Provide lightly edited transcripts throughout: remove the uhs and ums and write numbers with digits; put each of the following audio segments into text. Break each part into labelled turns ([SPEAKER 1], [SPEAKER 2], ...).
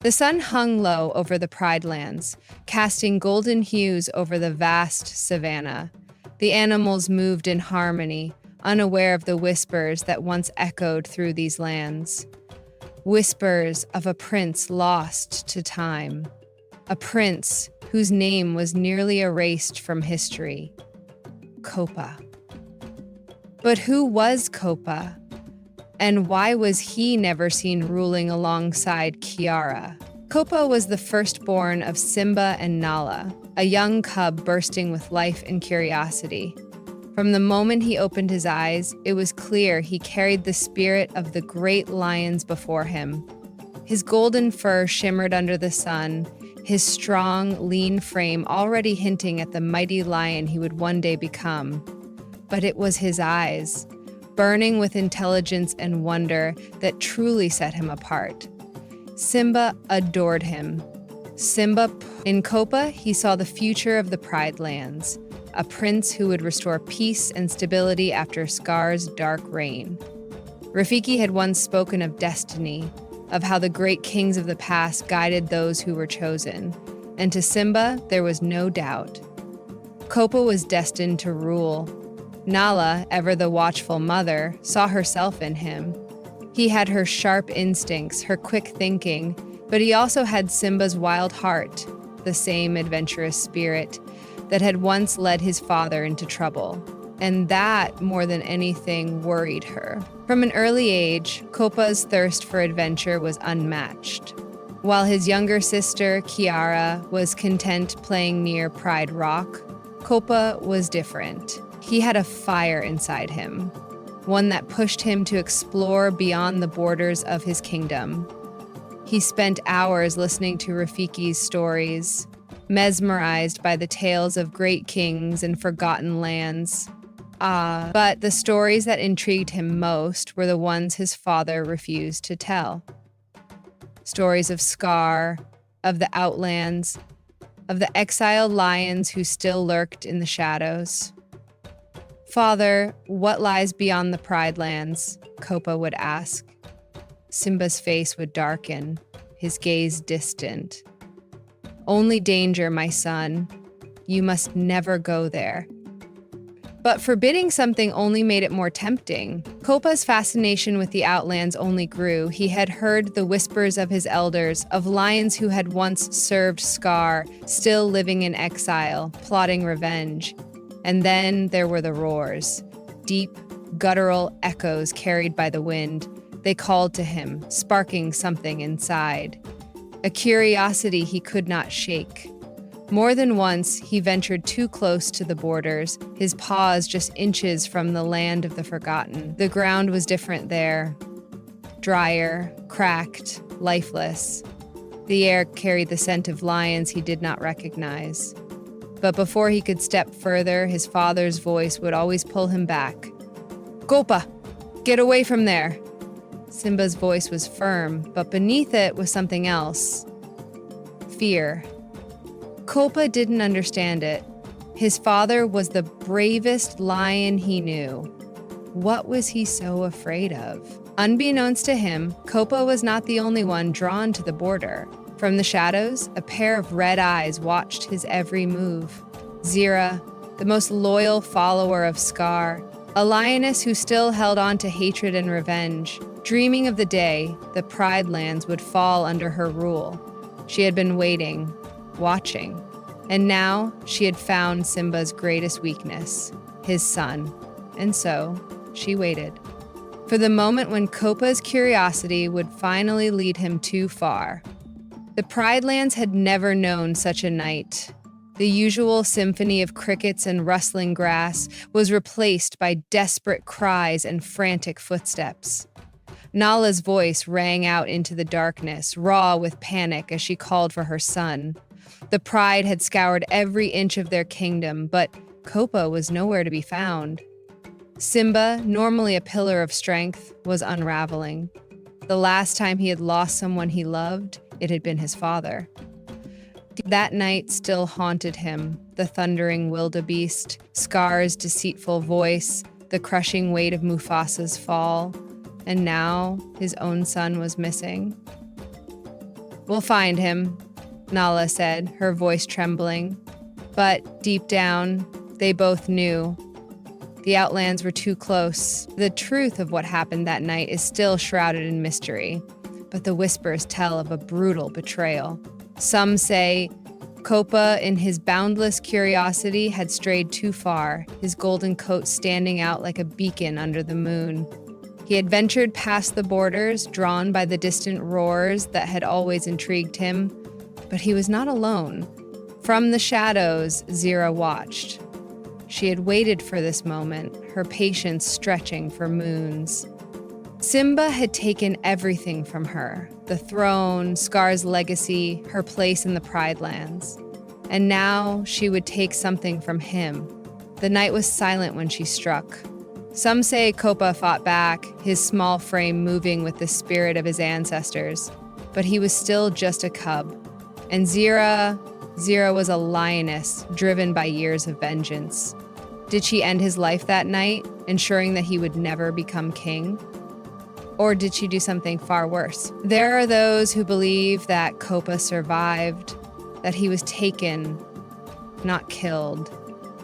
[SPEAKER 1] The sun hung low over the Pride Lands, casting golden hues over the vast savanna. The animals moved in harmony, unaware of the whispers that once echoed through these lands. Whispers of a prince lost to time. A prince whose name was nearly erased from history. Kopa. But who was Kopa? And why was he never seen ruling alongside Kiara? Kopa was the firstborn of Simba and Nala, a young cub bursting with life and curiosity. From the moment he opened his eyes, it was clear he carried the spirit of the great lions before him. His golden fur shimmered under the sun, his strong, lean frame already hinting at the mighty lion he would one day become. But it was his eyes, burning with intelligence and wonder, that truly set him apart. Simba adored him. In Kopa, he saw the future of the Pride Lands, a prince who would restore peace and stability after Scar's dark reign. Rafiki had once spoken of destiny, of how the great kings of the past guided those who were chosen, and to Simba there was no doubt. Kopa was destined to rule. Nala, ever the watchful mother, saw herself in him. He had her sharp instincts, her quick thinking, but he also had Simba's wild heart, the same adventurous spirit that had once led his father into trouble. And that, more than anything, worried her. From an early age, Kopa's thirst for adventure was unmatched. While his younger sister, Kiara, was content playing near Pride Rock, Kopa was different. He had a fire inside him, one that pushed him to explore beyond the borders of his kingdom. He spent hours listening to Rafiki's stories, mesmerized by the tales of great kings and forgotten lands. But the stories that intrigued him most were the ones his father refused to tell. Stories of Scar, of the outlands, of the exiled lions who still lurked in the shadows. "Father, what lies beyond the Pride Lands?" Kopa would ask. Simba's face would darken, his gaze distant. "Only danger, my son. You must never go there." But forbidding something only made it more tempting. Kopa's fascination with the outlands only grew. He had heard the whispers of his elders, of lions who had once served Scar, still living in exile, plotting revenge. And then there were the roars, deep, guttural echoes carried by the wind. They called to him, sparking something inside. A curiosity he could not shake. More than once, he ventured too close to the borders, his paws just inches from the land of the forgotten. The ground was different there. Drier, cracked, lifeless. The air carried the scent of lions he did not recognize. But before he could step further, his father's voice would always pull him back. "Kopa, get away from there!" Simba's voice was firm, but beneath it was something else. Fear. Kopa didn't understand it. His father was the bravest lion he knew. What was he so afraid of? Unbeknownst to him, Kopa was not the only one drawn to the border. From the shadows, a pair of red eyes watched his every move. Zira, the most loyal follower of Scar, a lioness who still held on to hatred and revenge, dreaming of the day the Pride Lands would fall under her rule. She had been waiting, watching, and now she had found Simba's greatest weakness, his son. And so, she waited. For the moment when Kopa's curiosity would finally lead him too far. The Pride Lands had never known such a night. The usual symphony of crickets and rustling grass was replaced by desperate cries and frantic footsteps. Nala's voice rang out into the darkness, raw with panic as she called for her son. The pride had scoured every inch of their kingdom, but Kopa was nowhere to be found. Simba, normally a pillar of strength, was unraveling. The last time he had lost someone he loved, it had been his father. That night still haunted him, the thundering wildebeest, Scar's deceitful voice, the crushing weight of Mufasa's fall, and now his own son was missing. "We'll find him," Nala said, her voice trembling. But deep down, they both knew. The outlands were too close. The truth of what happened that night is still shrouded in mystery, but the whispers tell of a brutal betrayal. Some say Kopa, in his boundless curiosity, had strayed too far, his golden coat standing out like a beacon under the moon. He had ventured past the borders, drawn by the distant roars that had always intrigued him, but he was not alone. From the shadows, Zira watched. She had waited for this moment, her patience stretching for moons. Simba had taken everything from her, the throne, Scar's legacy, her place in the Pride Lands. And now she would take something from him. The night was silent when she struck. Some say Kopa fought back, his small frame moving with the spirit of his ancestors, but he was still just a cub. And Zira was a lioness, driven by years of vengeance. Did she end his life that night, ensuring that he would never become king? Or did she do something far worse? There are those who believe that Kopa survived, that he was taken, not killed.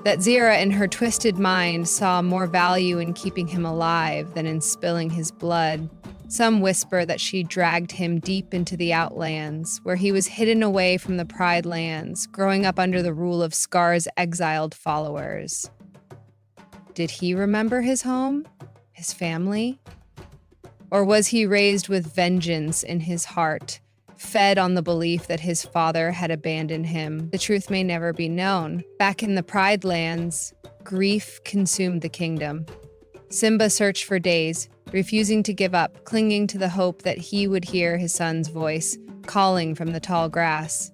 [SPEAKER 1] That Zira, in her twisted mind, saw more value in keeping him alive than in spilling his blood. Some whisper that she dragged him deep into the outlands, where he was hidden away from the Pride Lands, growing up under the rule of Scar's exiled followers. Did he remember his home? His family? Or was he raised with vengeance in his heart, fed on the belief that his father had abandoned him? The truth may never be known. Back in the Pride Lands, grief consumed the kingdom. Simba searched for days, refusing to give up, clinging to the hope that he would hear his son's voice, calling from the tall grass.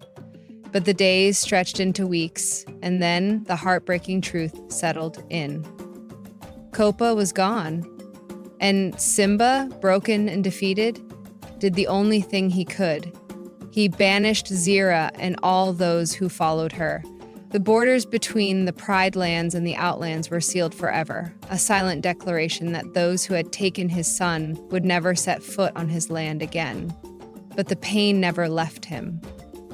[SPEAKER 1] But the days stretched into weeks, and then the heartbreaking truth settled in. Kopa was gone. And Simba, broken and defeated, did the only thing he could. He banished Zira and all those who followed her. The borders between the Pride Lands and the Outlands were sealed forever, a silent declaration that those who had taken his son would never set foot on his land again. But the pain never left him.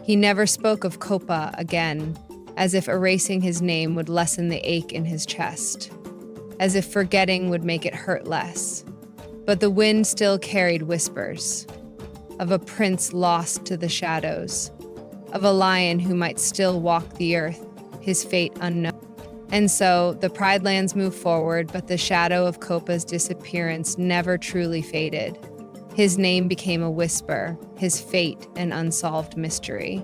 [SPEAKER 1] He never spoke of Kopa again, as if erasing his name would lessen the ache in his chest, as if forgetting would make it hurt less. But the wind still carried whispers of a prince lost to the shadows, of a lion who might still walk the earth, his fate unknown. And so the Pride Lands moved forward, but the shadow of Kopa's disappearance never truly faded. His name became a whisper, his fate an unsolved mystery.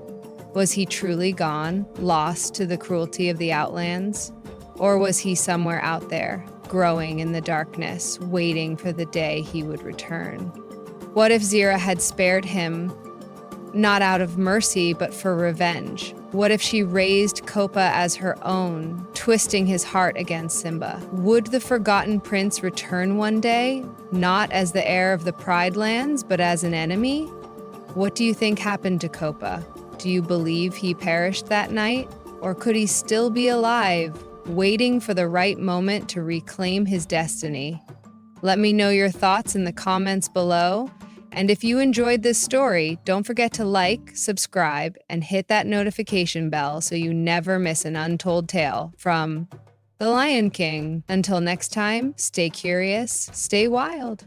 [SPEAKER 1] Was he truly gone, lost to the cruelty of the Outlands? Or was he somewhere out there, growing in the darkness, waiting for the day he would return? What if Zira had spared him, not out of mercy, but for revenge? What if she raised Kopa as her own, twisting his heart against Simba? Would the forgotten prince return one day, not as the heir of the Pride Lands, but as an enemy? What do you think happened to Kopa? Do you believe he perished that night? Or could he still be alive, waiting for the right moment to reclaim his destiny? Let me know your thoughts in the comments below. And if you enjoyed this story, don't forget to like, subscribe, and hit that notification bell so you never miss an untold tale from The Lion King. Until next time, stay curious, stay wild.